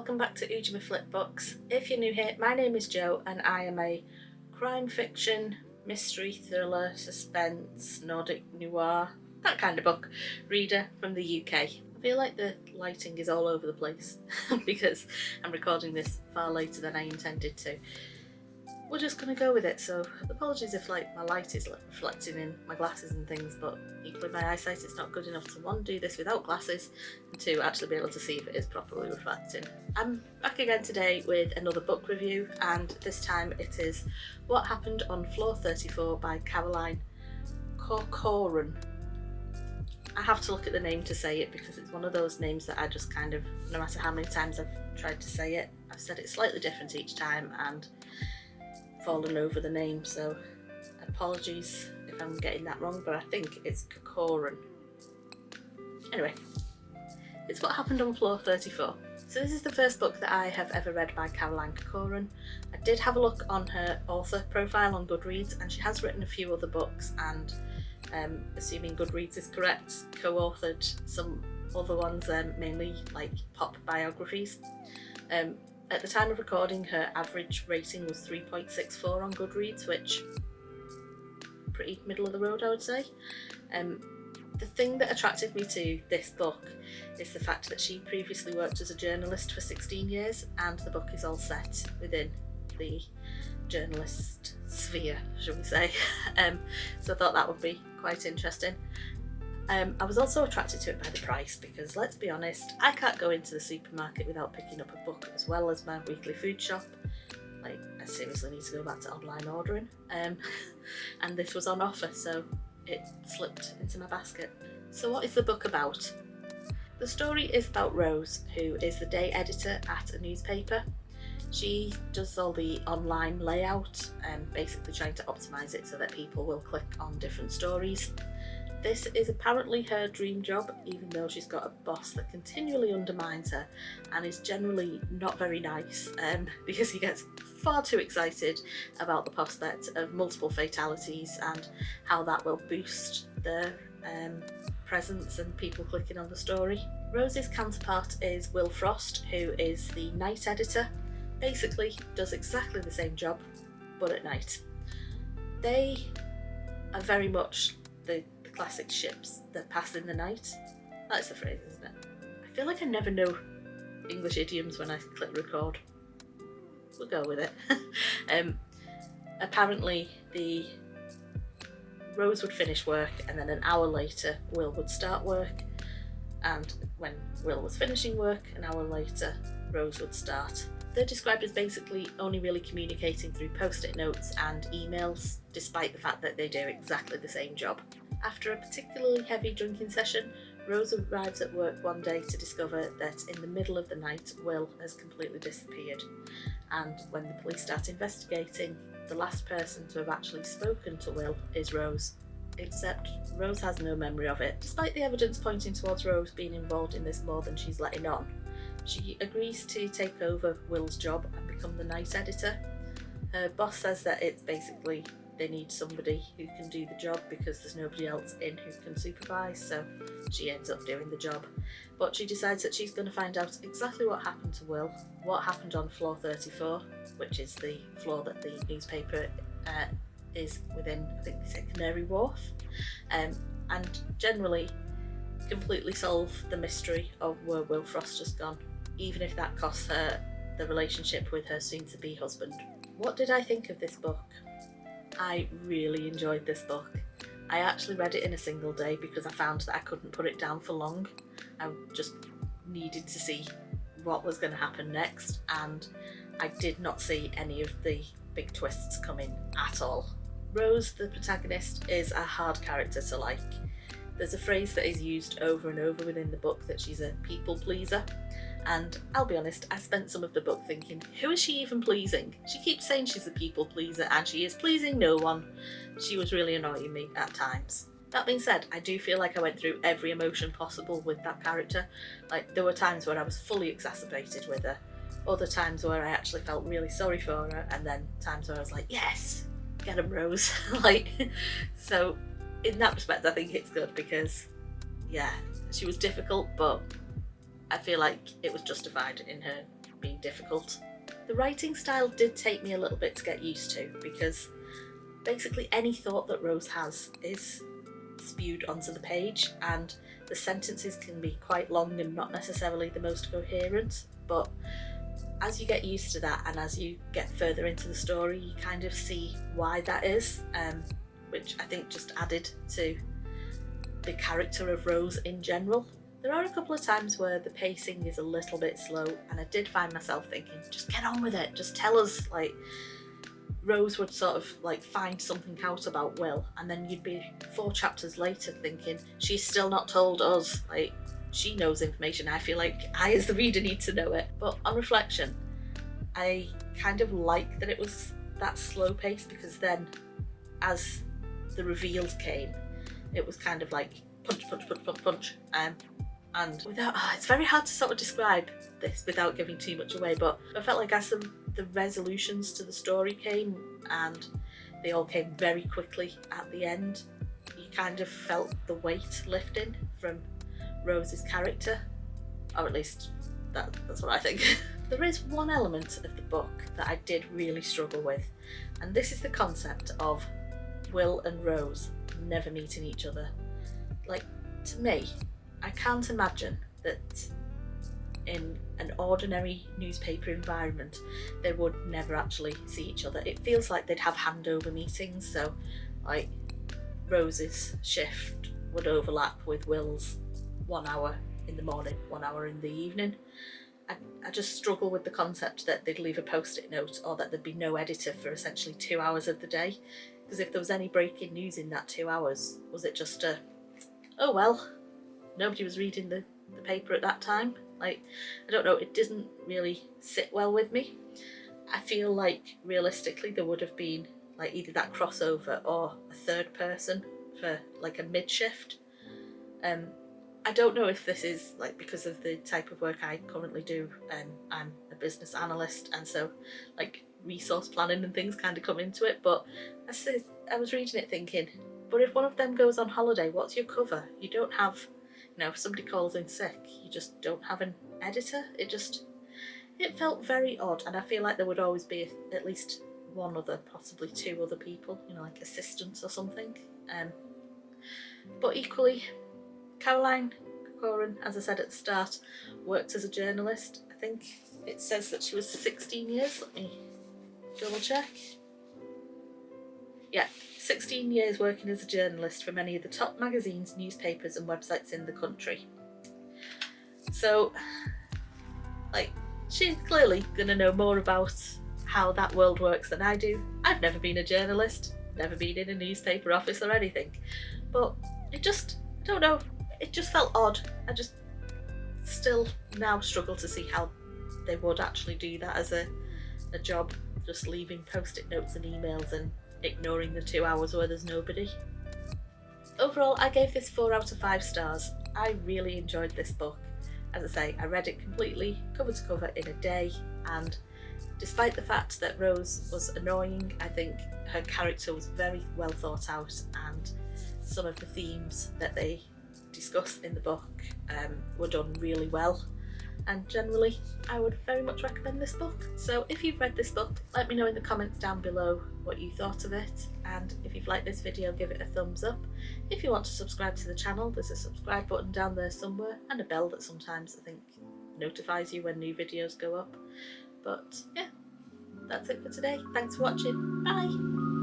welcome back to Oojamaflip books. If you're new here, my name is Jo and I am a crime fiction, mystery, thriller, suspense, Nordic noir, that kind of book reader from the UK. I feel like the lighting is all over the place because I'm recording this far later than I intended to. We're just going to go with it, so apologies if my light is reflecting in my glasses and things, but equally my eyesight is not good enough to one, do this without glasses, and two, actually be able to see if it is properly reflecting. I'm back again today with another book review, and this time it is What Happened on Floor 34 by Caroline Corcoran. I have to look at the name to say it because it's one of those names that I just kind of, no matter how many times I've tried to say it, I've said it slightly different each time and fallen over the name, so apologies if I'm getting that wrong, but I think it's Corcoran. Anyway, it's What Happened on Floor 34. So this is the first book that I have ever read by Caroline Corcoran. I did have a look on her author profile on Goodreads, and she has written a few other books and, assuming Goodreads is correct, co-authored some other ones, mainly like pop biographies. At the time of recording, her average rating was 3.64 on Goodreads, which pretty middle of the road, I would say. The thing that attracted me to this book is the fact that she previously worked as a journalist for 16 years, and the book is all set within the journalist sphere, shall we say. So I thought that would be quite interesting. I was also attracted to it by the price because, let's be honest, I can't go into the supermarket without picking up a book as well as my weekly food shop. I seriously need to go back to online ordering. And this was on offer, so it slipped into my basket. So what is the book about? The story is about Rose, who is the day editor at a newspaper. She does all the online layout and basically trying to optimise it so that people will click on different stories. This is apparently her dream job, even though she's got a boss that continually undermines her and is generally not very nice, because he gets far too excited about the prospect of multiple fatalities and how that will boost their presence and people clicking on the story. Rose's counterpart is Will Frost, who is the night editor. Basically does exactly the same job, but at night. They are very much the classic ships that pass in the night. That's the phrase, isn't it? I feel like I never know English idioms when I click record. We'll go with it. Apparently the Rose would finish work and then an hour later Will would start work, and when Will was finishing work, an hour later Rose would start. They're described as basically only really communicating through post-it notes and emails, despite the fact that they do exactly the same job. After a particularly heavy drinking session, Rose arrives at work one day to discover that in the middle of the night, Will has completely disappeared. And when the police start investigating, the last person to have actually spoken to Will is Rose. Except Rose has no memory of it, despite the evidence pointing towards Rose being involved in this more than she's letting on. She agrees to take over Will's job and become the night editor. Her boss says that it's basically they need somebody who can do the job because there's nobody else in who can supervise, so she ends up doing the job. But she decides that she's going to find out exactly what happened to Will, what happened on floor 34, which is the floor that the newspaper is within, I think they say Canary Wharf, and generally completely solve the mystery of where Will Frost has gone, even if that costs her the relationship with her soon-to-be husband. What did I think of this book? I really enjoyed this book. I actually read it in a single day because I found that I couldn't put it down for long. I just needed to see what was going to happen next, and I did not see any of the big twists coming at all. Rose, the protagonist, is a hard character to like. There's a phrase that is used over and over within the book that she's a people pleaser, and I'll be honest, I spent some of the book thinking, who is she even pleasing? She keeps saying she's a people pleaser and she is pleasing no one. She was really annoying me at times. That being said, I do feel like I went through every emotion possible with that character. There were times where I was fully exacerbated with her, other times where I actually felt really sorry for her, and then times where I was like, yes, get him, Rose. So in that respect, I think it's good because, yeah, she was difficult, but I feel like it was justified in her being difficult. The writing style did take me a little bit to get used to, because basically any thought that Rose has is spewed onto the page, and the sentences can be quite long and not necessarily the most coherent, but as you get used to that and as you get further into the story, you kind of see why that is, which I think just added to the character of Rose in general. There are a couple of times where the pacing is a little bit slow, and I did find myself thinking, just get on with it, just tell us. Like, Rose would sort of like find something out about Will, and then you'd be 4 chapters later thinking, she's still not told us, like, she knows information. I feel like I as the reader need to know it. But on reflection, I kind of like that it was that slow pace, because then as the reveals came, it was kind of like punch, punch, punch, punch, punch. And without, it's very hard to sort of describe this without giving too much away, but I felt like as the resolutions to the story came, and they all came very quickly at the end, you kind of felt the weight lifting from Rose's character, or at least that's what I think. There is one element of the book that I did really struggle with, and this is the concept of Will and Rose never meeting each other. Like, to me, I can't imagine that in an ordinary newspaper environment they would never actually see each other. It feels like they'd have handover meetings, so like Rose's shift would overlap with Will's 1 hour in the morning, 1 hour in the evening. I just struggle with the concept that they'd leave a post-it note, or that there'd be no editor for essentially 2 hours of the day. Because if there was any breaking news in that 2 hours, was it just a, oh well, nobody was reading the paper at that time? Like, I don't know, it didn't really sit well with me. I feel like realistically there would have been like either that crossover or a third person for like a mid-shift. I don't know if this is like because of the type of work I currently do. I'm a business analyst, and so like resource planning and things kind of come into it, but I was reading it thinking, but if one of them goes on holiday, what's your cover? You don't have, you know, if somebody calls in sick, you just don't have an editor. It felt very odd, and I feel like there would always be at least one other, possibly 2 other people, you know, like assistants or something. But equally, Caroline Corcoran, as I said at the start, worked as a journalist. I think it says that she was 16 years. Let me double check. Yeah, 16 years working as a journalist for many of the top magazines, newspapers and websites in the country. So, like, she's clearly going to know more about how that world works than I do. I've never been a journalist, never been in a newspaper office or anything. But it just, I don't know, it just felt odd. I just still now struggle to see how they would actually do that as a job, just leaving post-it notes and emails and ignoring the 2 hours where there's nobody. Overall, I gave this 4 out of 5 stars. I really enjoyed this book. As I say, I read it completely, cover to cover, in a day, and despite the fact that Rose was annoying, I think her character was very well thought out, and some of the themes that they discussed in the book were done really well. And generally, I would very much recommend this book. So if you've read this book, let me know in the comments down below what you thought of it, and if you've liked this video, give it a thumbs up. If you want to subscribe to the channel, there's a subscribe button down there somewhere, and a bell that sometimes I think notifies you when new videos go up. But yeah, that's it for today. Thanks for watching. Bye!